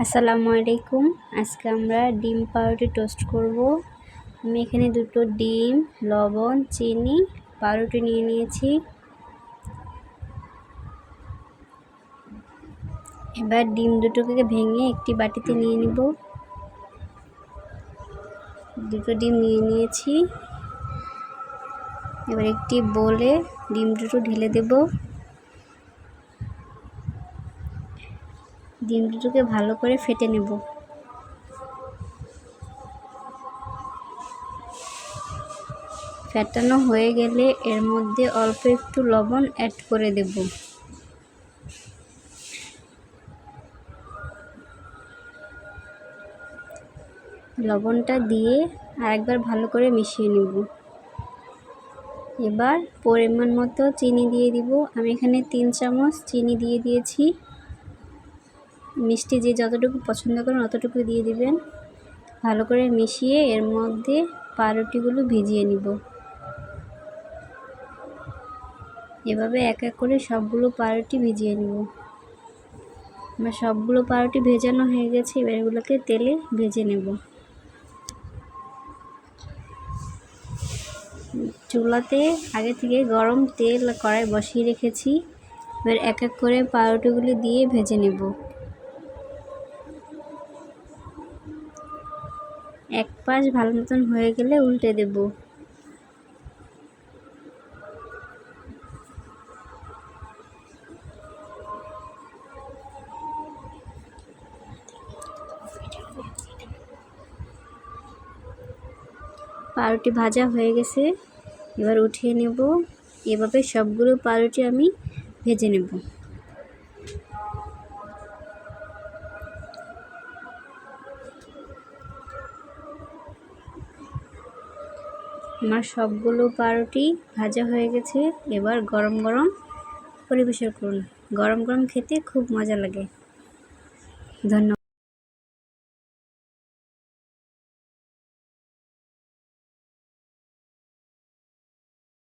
আসসালামু আলাইকুম। আজকে আমরা ডিম পাউরুটি টোস্ট করব। আমি এখানে দুটো ডিম, লবণ, চিনি, পাউরুটি নিয়ে নিয়েছি। এবার ডিম দুটোকে ভেঙে একটি বাটিতে নিয়ে নিব। দুটো ডিম নিয়ে নিয়েছি। এবার একটি বোলে ডিম দুটো ঢেলে দেব। ডিম দুটোকে ভালো করে ফেটে নেব। ফেটানো হয়ে গেলে এর মধ্যে অল্প একটু লবণ অ্যাড করে দেব। লবণটা দিয়ে আরেকবার ভালো করে মিশিয়ে নেব। এবার পরিমাণ মতো চিনি দিয়ে দিব। আমি এখানে 3 চামচ চিনি দিয়ে দিয়েছি। মিষ্টি যে যতটুকু পছন্দ করেন অতটুকু দিয়ে দিবেন। ভালো করে মিশিয়ে এর মধ্যে পাউরুটিগুলো ভিজিয়ে নিব। এভাবে এক এক করে সবগুলো পাউরুটি ভিজিয়ে নিব। আমার সবগুলো পাউরুটি ভেজানো হয়ে গেছে। এবার এগুলোকে তেলে ভেজে নেব। চুলাতে আগে থেকে গরম তেল কড়াই বসিয়ে রেখেছি। এবার এক এক করে পাউরুটিগুলো দিয়ে ভেজে নেব। এক পাশ ভালো মতন হয়ে গেলে উল্টে দেব। পাউরুটি ভাজা হয়ে গেছে। এবার উঠিয়ে নেব। এভাবে সবগুলো পাউরুটি আমি ভেজে নেব। আমার সবগুলো পাউরুটি ভাজা হয়ে গেছে। এবার গরম গরম পরিবেশন করুন। গরম গরম খেতে খুব মজা লাগে। ধন্যবাদ।